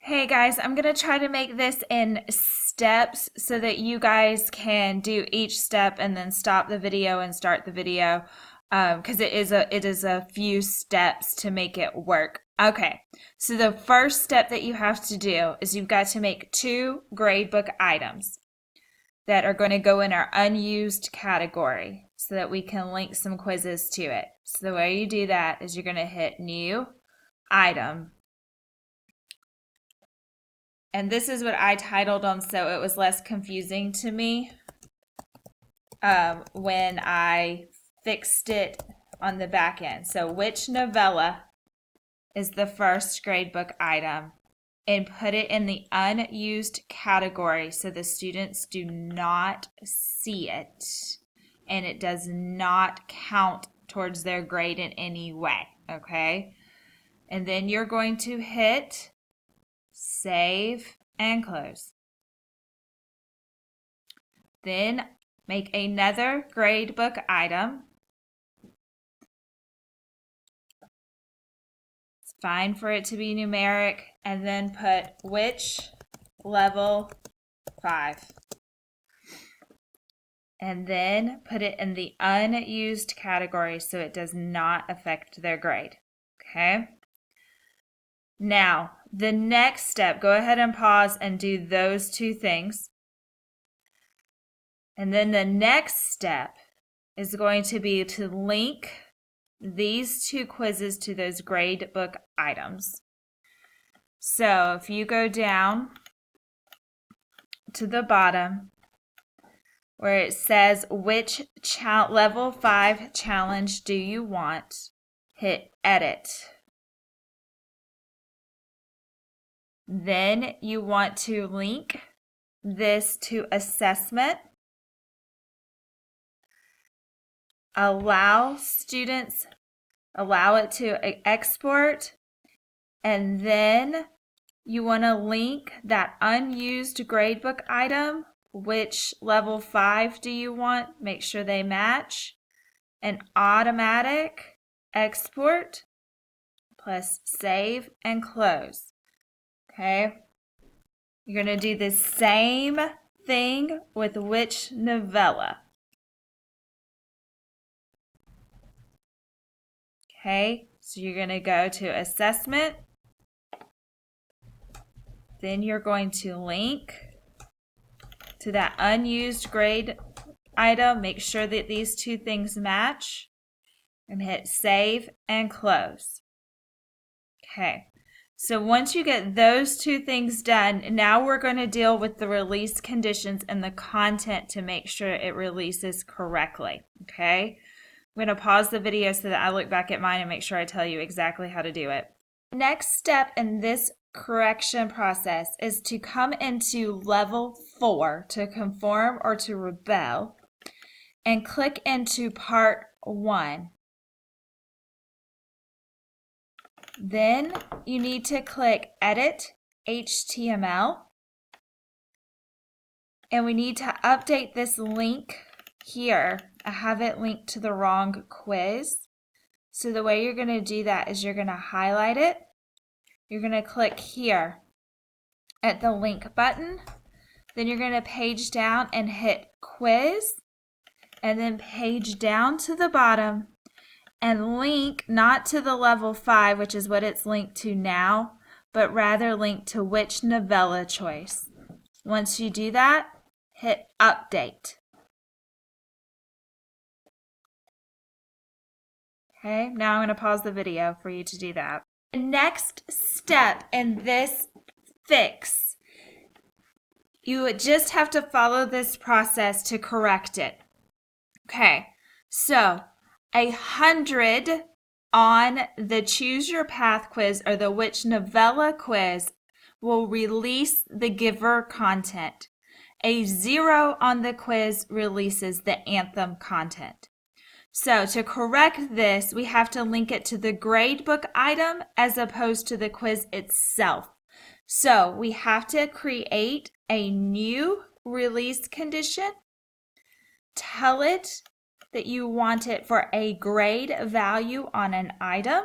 Hey guys, I'm going to try to make this in steps so that you guys can do each step and then stop the video and start the video because it is a few steps to make it work. Okay, so the first step that you have to do is you've got to make 2 gradebook items that are going to go in our unused category so that we can link some quizzes to it. So the way you do that is you're going to hit New Item. And this is what I titled them so it was less confusing to me when I fixed it on the back end. So which novella is the first gradebook item? And put it in the unused category so the students do not see it. And it does not count towards their grade in any way, okay? And then you're going to hit Save and close. Then make another gradebook item. It's fine for it to be numeric, and then put which level 5. And then put it in the unused category so it does not affect their grade. Okay? Now, the next step, go ahead and pause and do those 2 things. And then the next step is going to be to link these 2 quizzes to those gradebook items. So if you go down to the bottom where it says which level 5 challenge do you want, hit Edit. Then you want to link this to assessment. Allow it to export, and then you want to link that unused gradebook item. Which level 5 do you want? Make sure they match. And automatic export plus save and close. Okay, you're going to do the same thing with which novella. Okay, so you're going to go to assessment. Then you're going to link to that unused grade item. Make sure that these 2 things match and hit save and close. Okay. So once you get those 2 things done, now we're going to deal with the release conditions and the content to make sure it releases correctly, okay? I'm going to pause the video so that I look back at mine and make sure I tell you exactly how to do it. Next step in this correction process is to come into level 4 to conform or to rebel and click into part 1. Then you need to click Edit HTML, and we need to update this link here. I have it linked to the wrong quiz. So the way you're going to do that is you're going to highlight it. You're going to click here at the link button. Then you're going to page down and hit quiz, and then page down to the bottom and link not to the level 5, which is what it's linked to now, but rather link to which novella choice. Once you do that, hit update. Okay, now I'm going to pause the video for you to do that. The next step in this fix, you just have to follow this process to correct it. Okay, so 100 on the Choose Your Path quiz or the Which Novella quiz will release the giver content. A 0 on the quiz releases the anthem content. So to correct this, we have to link it to the gradebook item as opposed to the quiz itself. So we have to create a new release condition, tell it that you want it for a grade value on an item,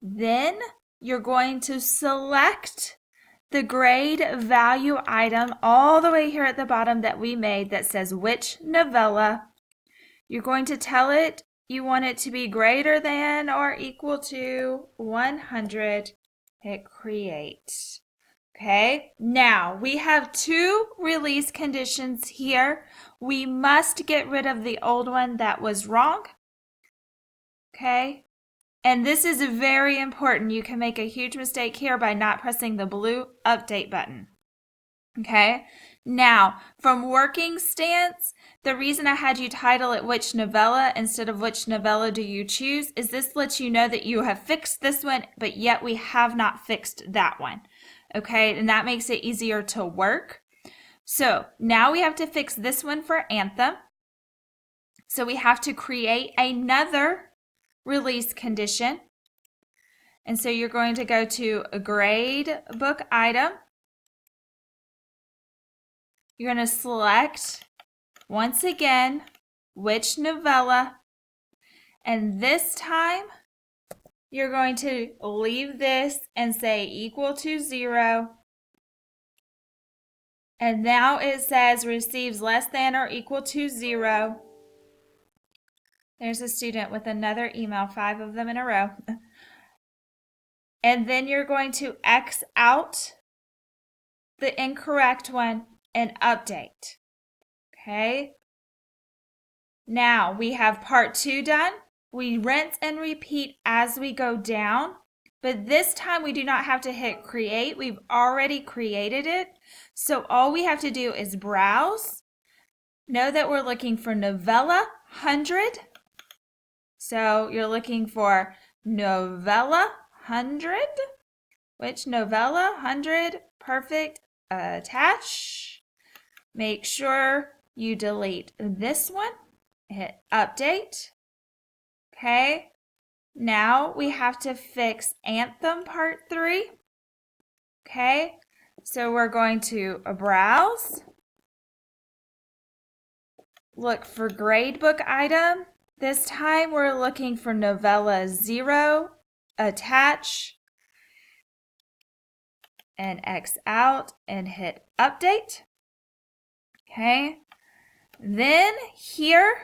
then you're going to select the grade value item all the way here at the bottom that we made that says which novella. You're going to tell it you want it to be greater than or equal to 100. Hit create. Okay, now we have two release conditions here. We must get rid of the old one that was wrong. Okay, and this is very important. You can make a huge mistake here by not pressing the blue update button. Okay, now from working stance, the reason I had you title it which novella instead of which novella do you choose is this lets you know that you have fixed this one, but yet we have not fixed that one. Okay, and that makes it easier to work. So now we have to fix this one for Anthem. So we have to create another release condition. And so you're going to go to a grade book item. You're going to select, once again, which novella. And this time, you're going to leave this and say equal to 0. And now it says receives less than or equal to 0. There's a student with another email, 5 of them in a row. And then you're going to X out the incorrect one and update. Okay. Now we have part 2 done. We rinse and repeat as we go down, but this time we do not have to hit create. We've already created it. So all we have to do is browse. Know that we're looking for novella 100. So you're looking for novella 100. Which novella 100? Perfect. Attach. Make sure you delete this one. Hit update. Okay, now we have to fix Anthem Part 3. Okay, so we're going to browse, look for gradebook item. This time we're looking for novella 0, attach, and X out and hit update. Okay, then here,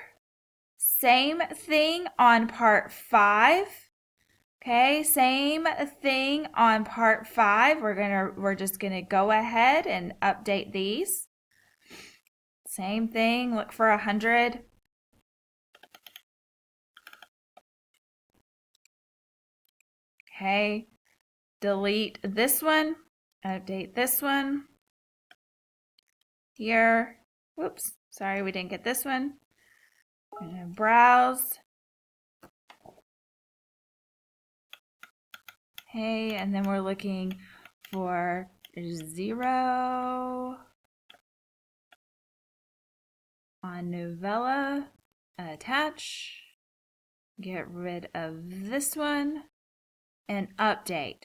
same thing on part 5. Okay, same thing on part 5. We're just gonna go ahead and update these. Same thing, look for 100. Okay, delete this one, update this one. Here, whoops, sorry we didn't get this one. I'm gonna browse. Okay, and then we're looking for 0 on novella, attach, get rid of this one, and update.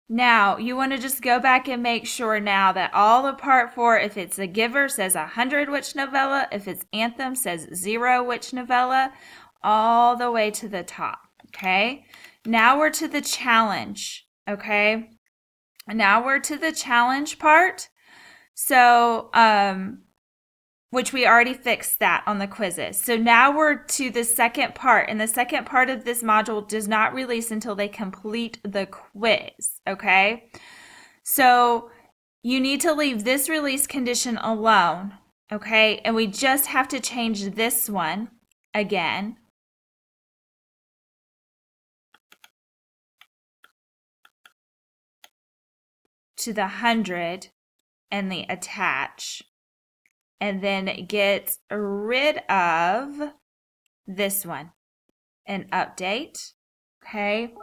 Now, you want to just go back and make sure now that all of part 4, if it's a giver, says 100 which novella, if it's Anthem, says 0 which novella, all the way to the top, okay? Now we're to the challenge, okay? Now we're to the challenge part. So, which we already fixed that on the quizzes. So now we're to the second part, and the second part of this module does not release until they complete the quiz, okay? So you need to leave this release condition alone, okay? And we just have to change this one again. To the 100 and the attach. And then get rid of this one and update, okay?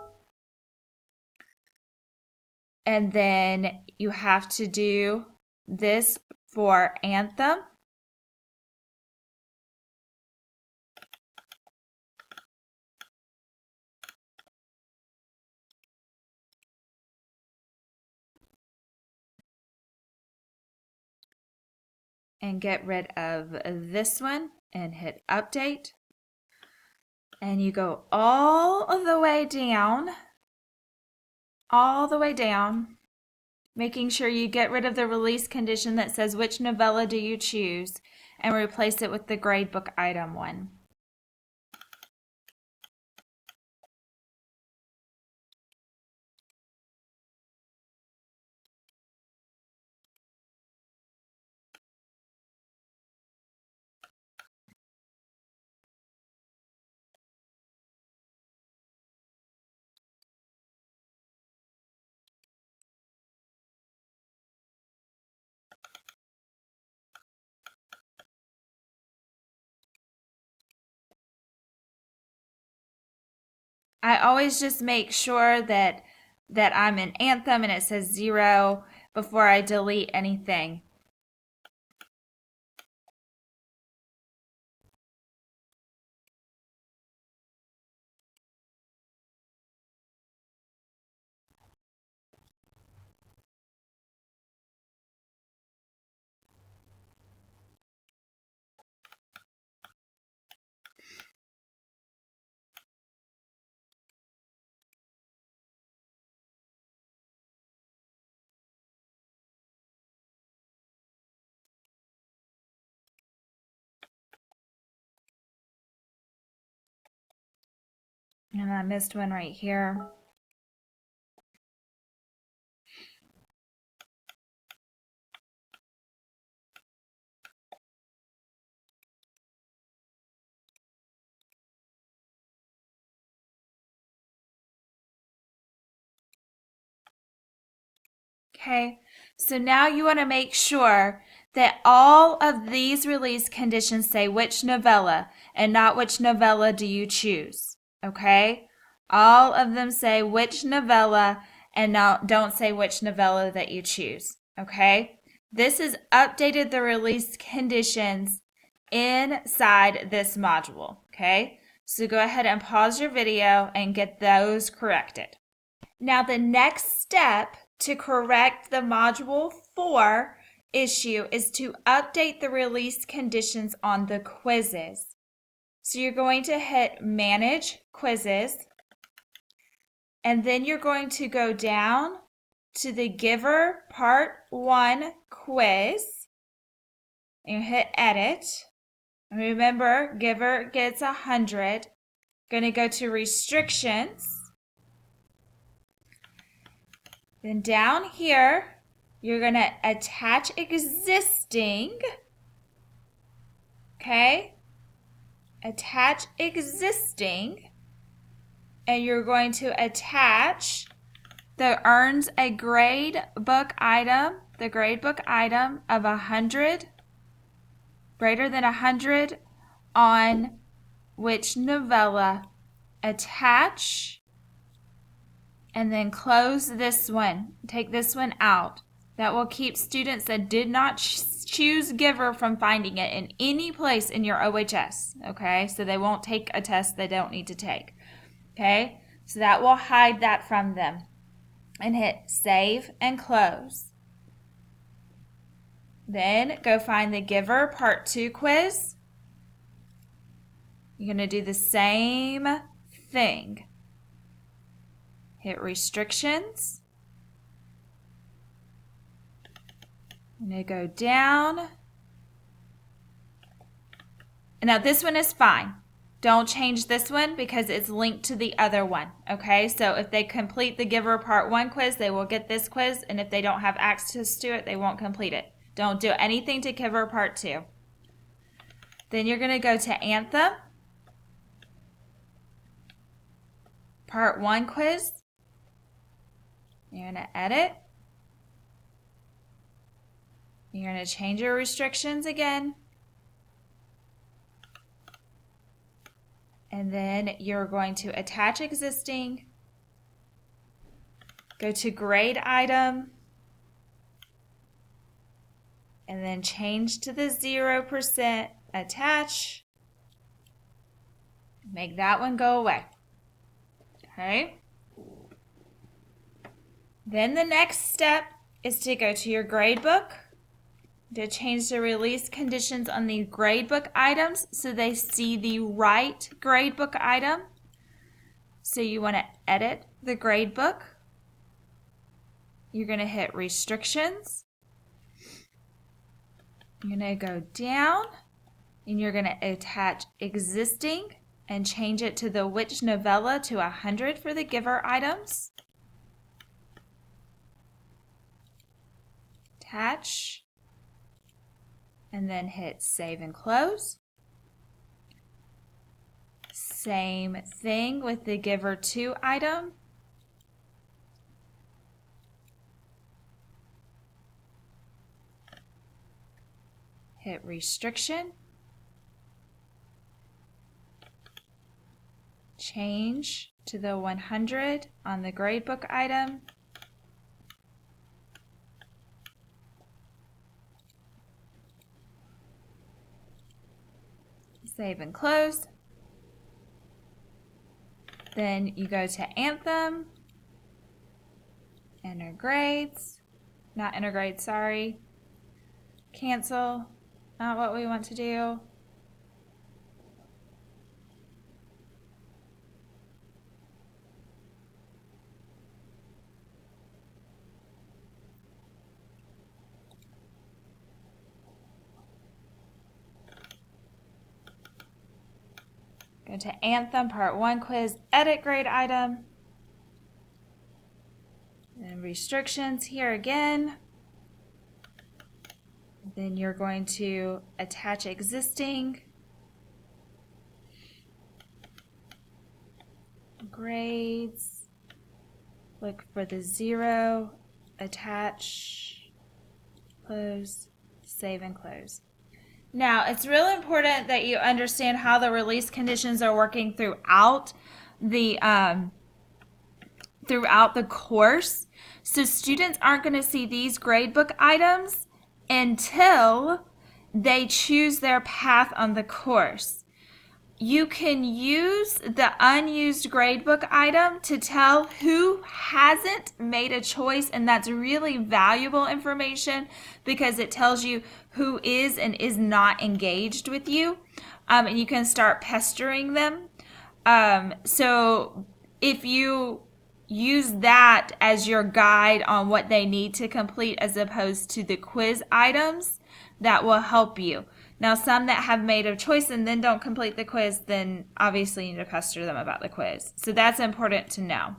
And then you have to do this for Anthem. And get rid of this one and hit update. And you go all the way down all the way down, making sure you get rid of the release condition that says which novella do you choose and replace it with the gradebook item one. I always just make sure that I'm in Anthem and it says 0 before I delete anything. And I missed one right here. Okay, so now you want to make sure that all of these release conditions say which novella and not which novella do you choose. Okay, all of them say which novella and don't say which novella that you choose. Okay, this has updated the release conditions inside this module. Okay, so go ahead and pause your video and get those corrected. Now the next step to correct the Module 4 issue is to update the release conditions on the quizzes. So you're going to hit Manage Quizzes, and then you're going to go down to the Giver Part 1 quiz, and hit Edit. And remember, Giver gets 100. Going to go to Restrictions. Then down here, you're going to attach existing. Okay? Attach existing. And you're going to attach the earns a grade book item, the grade book item of 100, greater than 100 on which novella. Attach. And then close this one. Take this one out. That will keep students that did not choose Giver from finding it in any place in your OHS. Okay, so they won't take a test they don't need to take. Okay, so that will hide that from them. And hit Save and Close. Then go find the Giver Part 2 quiz. You're going to do the same thing. Hit Restrictions. I'm going to go down. And now this one is fine. Don't change this one because it's linked to the other one. Okay, so if they complete the Giver Part 1 quiz, they will get this quiz. And if they don't have access to it, they won't complete it. Don't do anything to Giver Part 2. Then you're going to go to Anthem. Part 1 quiz. You're going to edit. You're going to change your restrictions again. And then you're going to attach existing. Go to grade item. And then change to the 0%. Attach. Make that one go away. Okay. Then the next step is to go to your gradebook, to change the release conditions on the gradebook items so they see the right gradebook item. So you want to edit the gradebook. You're going to hit restrictions. You're going to go down and you're going to attach existing and change it to the which novella to 100 for the giver items. Attach. And then hit save and close. Same thing with the giver 2 item. Hit restriction. Change to the 100 on the gradebook item. Save and close. Then you go to Anthem, enter grades, not enter grades, sorry. Cancel, not what we want to do. Go to Anthem, Part 1 quiz, edit grade item. And restrictions here again. Then you're going to attach existing. Grades. Look for the 0, attach, close, save and close. Now, it's really important that you understand how the release conditions are working throughout the course. So students aren't going to see these gradebook items until they choose their path on the course. You can use the unused gradebook item to tell who hasn't made a choice, and that's really valuable information because it tells you who is and is not engaged with you, and you can start pestering them. So if you use that as your guide on what they need to complete as opposed to the quiz items, that will help you. Now, some that have made a choice and then don't complete the quiz, then obviously you need to pester them about the quiz. So that's important to know.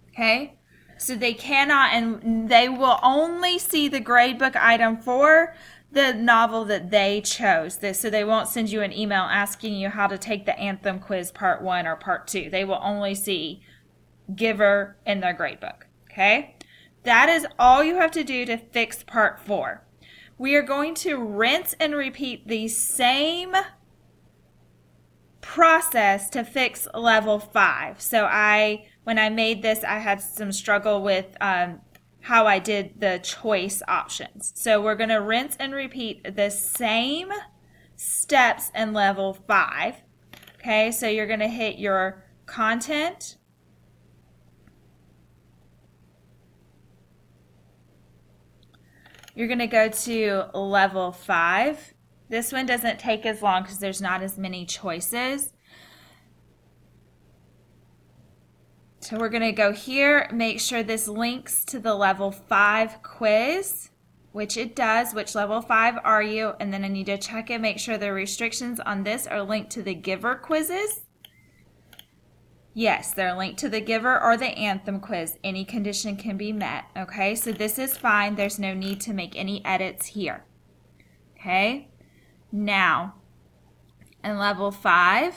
Okay? So they cannot, and they will only see the gradebook item for the novel that they chose. So they won't send you an email asking you how to take the Anthem quiz Part 1 or Part 2. They will only see giver in their gradebook. Okay? That is all you have to do to fix Part 4. We are going to rinse and repeat the same process to fix level 5. So when I made this, I had some struggle with how I did the choice options. So we're going to rinse and repeat the same steps in level 5. Okay, so you're going to hit your content. You're going to go to level 5. This one doesn't take as long because there's not as many choices. So we're going to go here, make sure this links to the level 5 quiz, which it does. Which level 5 are you? And then I need to check and make sure the restrictions on this are linked to the giver quizzes. Yes, they're linked to the giver or the Anthem quiz. Any condition can be met. Okay, so this is fine. There's no need to make any edits here. Okay, now in level 5,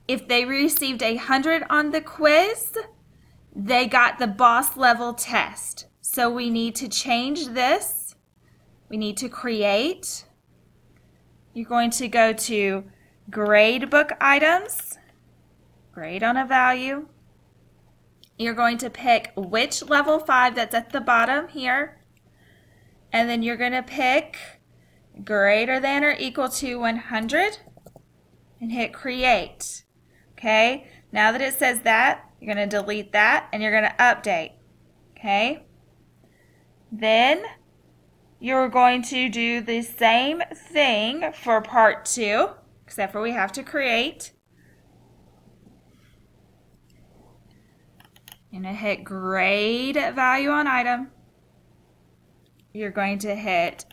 if they received 100 on the quiz, they got the boss level test. So we need to change this. We need to create. You're going to go to gradebook items, grade on a value. You're going to pick which level 5 that's at the bottom here. And then you're going to pick greater than or equal to 100 and hit create. Okay, now that it says that, you're going to delete that and you're going to update. Okay, then you're going to do the same thing for part 2, except for we have to create. You're going to hit grade value on item. You're going to hit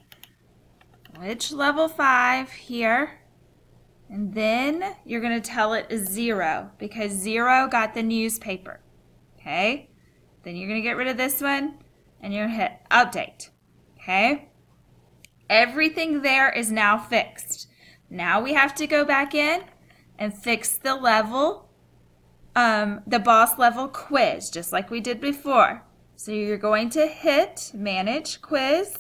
which level 5 here. And then you're going to tell it 0 because 0 got the newspaper. Okay? Then you're going to get rid of this one and you're going to hit update. Okay? Everything there is now fixed. Now we have to go back in and fix the level, the boss level quiz, just like we did before. So you're going to hit manage quiz.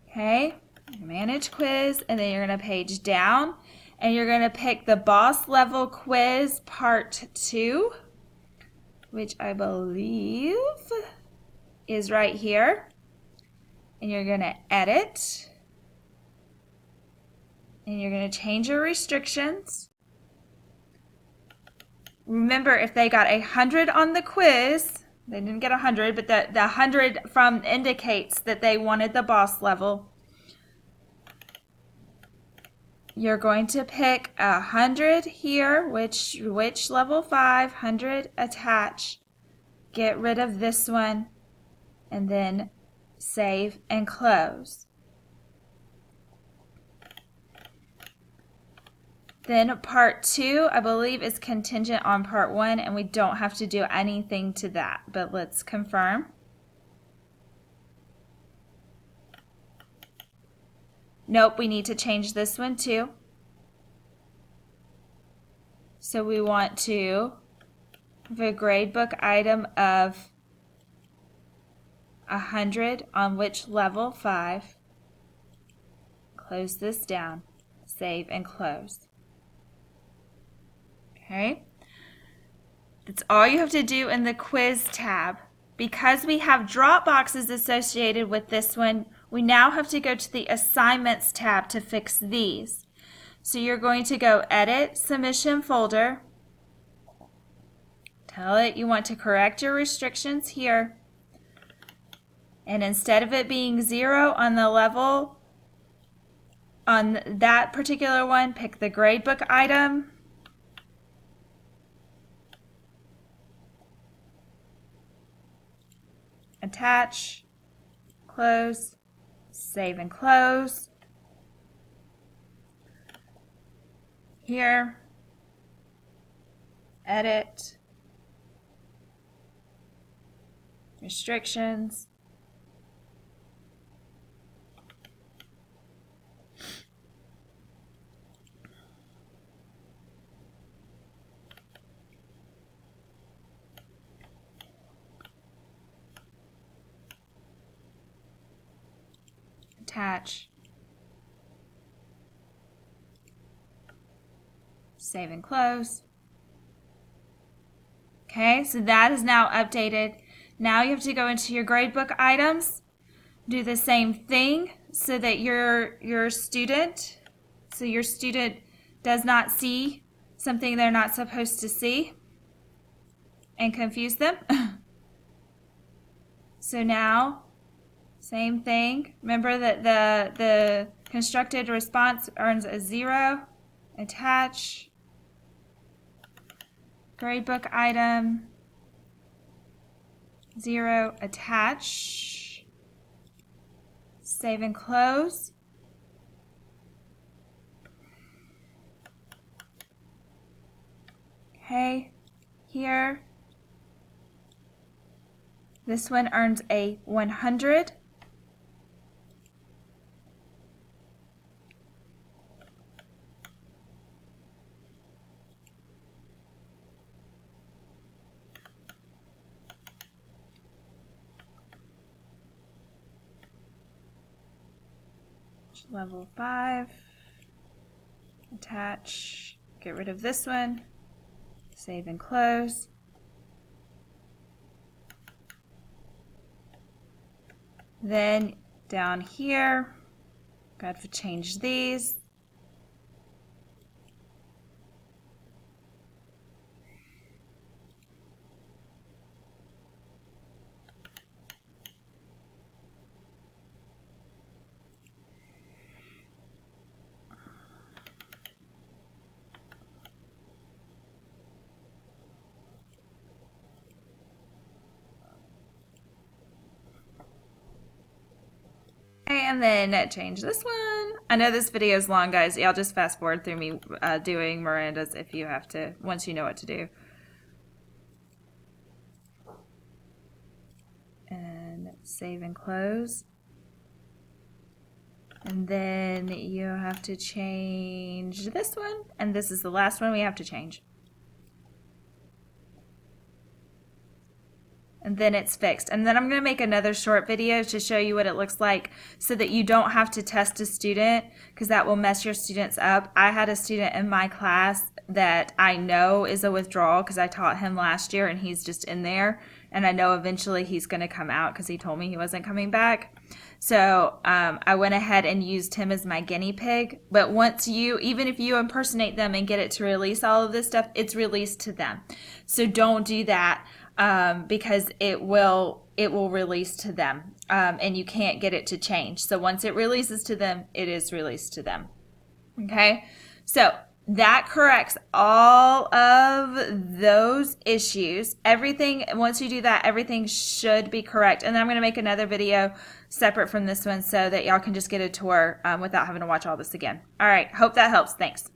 Okay? Manage quiz, and then you're going to page down and you're going to pick the boss level quiz part 2, which I believe is right here. And you're going to edit. And you're going to change your restrictions. Remember, if they got 100 on the quiz, they didn't get 100, but the 100 from indicates that they wanted the boss level. You're going to pick 100 here, which level 5, 100, attach, get rid of this one, and then save and close. Then part 2, I believe, is contingent on part 1, and we don't have to do anything to that, but let's confirm. Nope, we need to change this one too. So we want to have a gradebook item of 100 on which level 5. Close this down, save and close. Okay, that's all you have to do in the quiz tab. Because we have drop boxes associated with this one, we now have to go to the assignments tab to fix these. So you're going to go edit submission folder, tell it you want to correct your restrictions here, and instead of it being 0 on the level on that particular one, pick the gradebook item. Attach, close, save and close. Here, edit, restrictions, attach, save and close. Okay, so that is now updated. Now you have to go into your gradebook items, do the same thing so that your student does not see something they're not supposed to see and confuse them. So now, same thing. Remember that the constructed response earns a 0. Attach, gradebook item, 0, attach, save and close. Okay, here, this one earns a 100. Level 5, attach, get rid of this one, save and close. Then down here, got to change these. And then change this one. I know this video is long, guys. Y'all just fast forward through me doing Miranda's if you have to, once you know what to do. And save and close. And then you have to change this one. And this is the last one we have to change. And then it's fixed. And then I'm going to make another short video to show you what it looks like so that you don't have to test a student, because that will mess your students up. I had a student in my class that I know is a withdrawal because I taught him last year and he's just in there. And I know eventually he's going to come out because he told me he wasn't coming back. So I went ahead and used him as my guinea pig. But once you, even if you impersonate them and get it to release all of this stuff, it's released to them. So don't do that. Because it will release to them, and you can't get it to change. So once it releases to them, it is released to them. Okay, so that corrects all of those issues. Everything, once you do that, everything should be correct. And then I'm going to make another video separate from this one so that y'all can just get a tour without having to watch all this again. All right, hope that helps. Thanks.